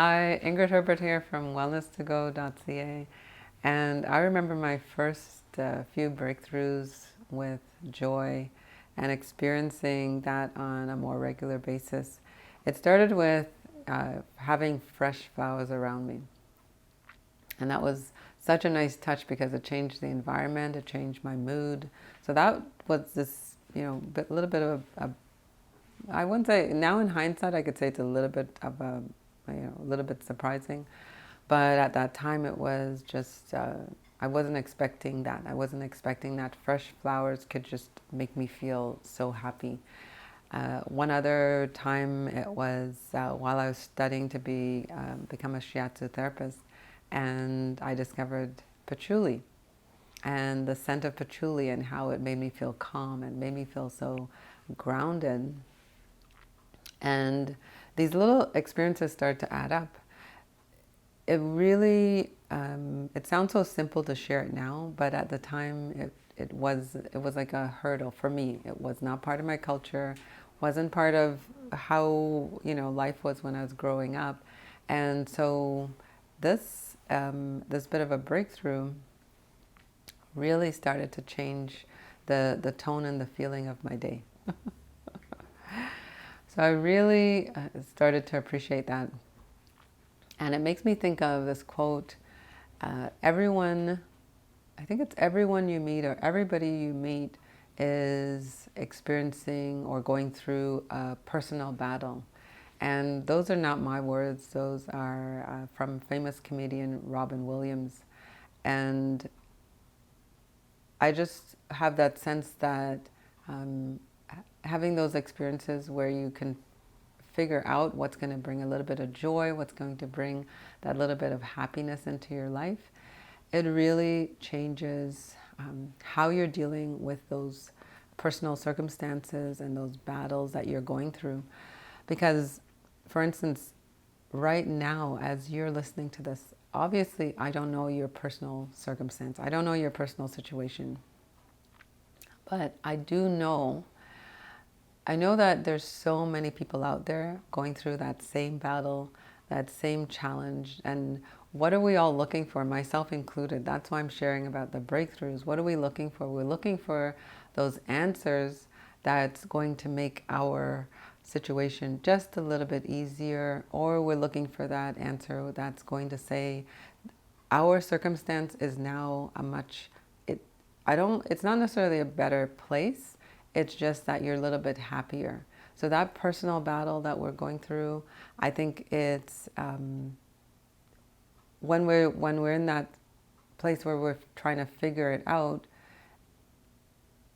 Hi, Ingrid Herbert here from wellness2go.ca, and I remember my first few breakthroughs with joy and experiencing that on a more regular basis. It started with having fresh flowers around me, and that was such a nice touch because it changed the environment, it changed my mood. So that was this, little bit of I wouldn't say, now in hindsight, I could say it's a little bit of a little bit surprising. But at that time, it was just, I wasn't expecting that. I wasn't expecting that fresh flowers could just make me feel so happy. One other time, it was while I was studying to become a shiatsu therapist, and I discovered patchouli and the scent of patchouli and how it made me feel calm and made me feel so grounded. And these little experiences start to add up. It really, it sounds so simple to share it now, but at the time it was like a hurdle for me. It was not part of my culture, wasn't part of how, life was when I was growing up. And so this bit of a breakthrough really started to change the tone and the feeling of my day. So I really started to appreciate that. And it makes me think of this quote, everyone, I think it's everyone you meet or everybody you meet is experiencing or going through a personal battle. And those are not my words. Those are from famous comedian Robin Williams. And I just have that sense that having those experiences where you can figure out what's going to bring a little bit of joy, what's going to bring that little bit of happiness into your life, it really changes how you're dealing with those personal circumstances and those battles that you're going through. Because, for instance, right now, as you're listening to this, obviously I don't know your personal circumstance. I don't know your personal situation. But I know that there's so many people out there going through that same battle, that same challenge. And what are we all looking for, myself included? That's why I'm sharing about the breakthroughs. What are we looking for? We're looking for those answers that's going to make our situation just a little bit easier, or we're looking for that answer that's going to say our circumstance is now it's not necessarily a better place. It's just that you're a little bit happier. So that personal battle that we're going through, I think it's when we're in that place where we're trying to figure it out,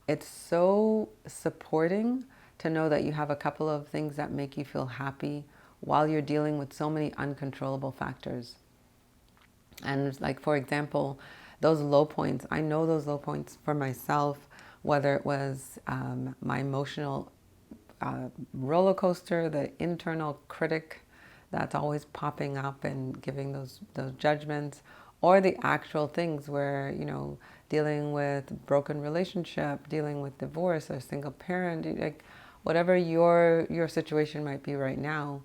it's so supporting to know that you have a couple of things that make you feel happy while you're dealing with so many uncontrollable factors. And like, for example, those low points, I know those low points for myself, whether it was my emotional roller coaster, the internal critic that's always popping up and giving those judgments, or the actual things where, dealing with broken relationship, dealing with divorce or single parent, like whatever your situation might be right now,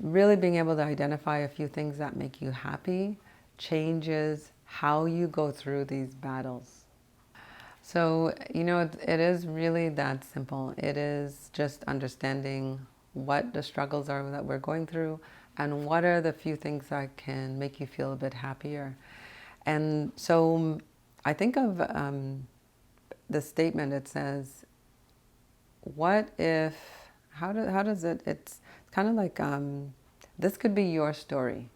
really being able to identify a few things that make you happy changes how you go through these battles. So, it is really that simple. It is just understanding what the struggles are that we're going through and what are the few things that can make you feel a bit happier. And so I think of the statement, it says, what if, how does it's kind of like, this could be your story,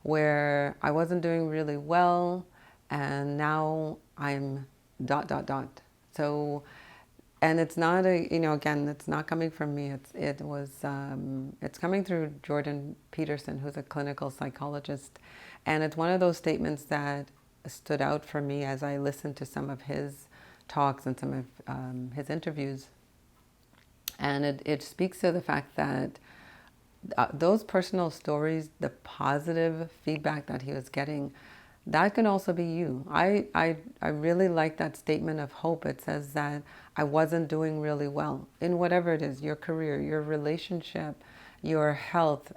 where I wasn't doing really well and now I'm ... So, and it's not again, it's not coming from me. It's coming through Jordan Peterson, who's a clinical psychologist. And it's one of those statements that stood out for me as I listened to some of his talks and some of his interviews. And it speaks to the fact that those personal stories, the positive feedback that he was getting, that can also be you. I really like that statement of hope. It says that I wasn't doing really well in whatever it is, your career, your relationship, your health,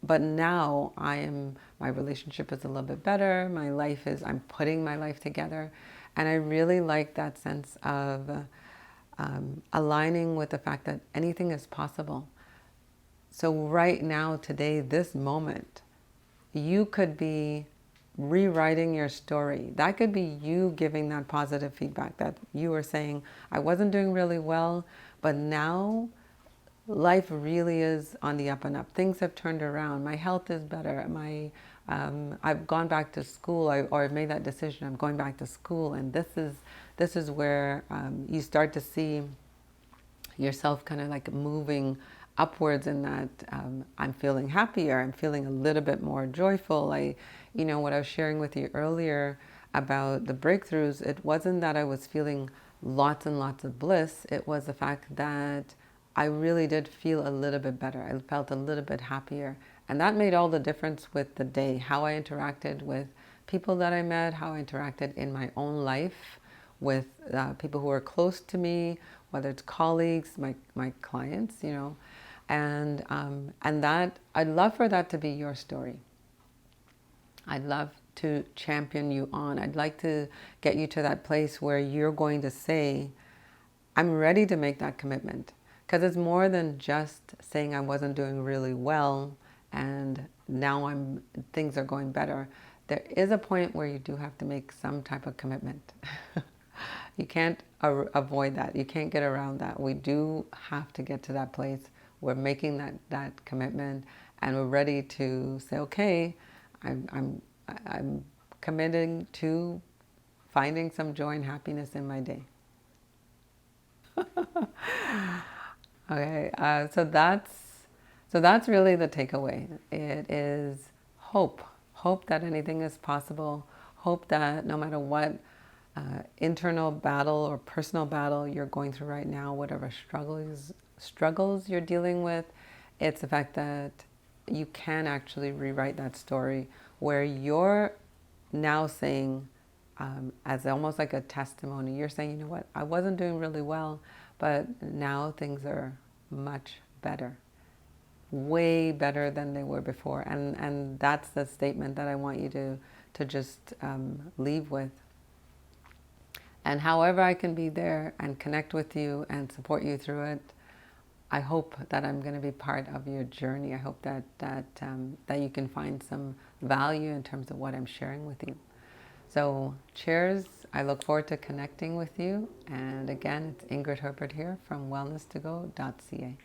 but now my relationship is a little bit better. I'm putting my life together. And I really like that sense of aligning with the fact that anything is possible. So right now, today, this moment, you could be rewriting your story. That could be you giving that positive feedback that you were saying, I wasn't doing really well, but now life really is on the up and up. Things have turned around. My health is better. I've gone back to school, or I've made that decision. I'm going back to school, and this is where you start to see yourself kind of like moving upwards in that I'm feeling happier, I'm feeling a little bit more joyful. What I was sharing with you earlier about the breakthroughs, it wasn't that I was feeling lots and lots of bliss, it was the fact that I really did feel a little bit better. I felt a little bit happier. And that made all the difference with the day, how I interacted with people that I met, how I interacted in my own life with people who are close to me, whether it's colleagues, my clients, and that I'd love for that to be your story. I'd love to champion you on. I'd like to get you to that place where you're going to say, I'm ready to make that commitment. Because it's more than just saying I wasn't doing really well and now things are going better. There is a point where you do have to make some type of commitment. You can't avoid that. You can't get around that. We do have to get to that place. We're making that commitment, and we're ready to say, okay, I'm committing to finding some joy and happiness in my day. Okay, so that's really the takeaway. It is hope that anything is possible. Hope that no matter what internal battle or personal battle you're going through right now, whatever struggles you're dealing with, it's the fact that you can actually rewrite that story where you're now saying, as almost like a testimony, you're saying, you know what, I wasn't doing really well, but now things are much better, way better than they were before. And that's the statement that I want you to just leave with. And however I can be there and connect with you and support you through it, I hope that I'm going to be part of your journey. I hope that you can find some value in terms of what I'm sharing with you. So cheers. I look forward to connecting with you. And again, it's Ingrid Herbert here from wellnesstogo.ca.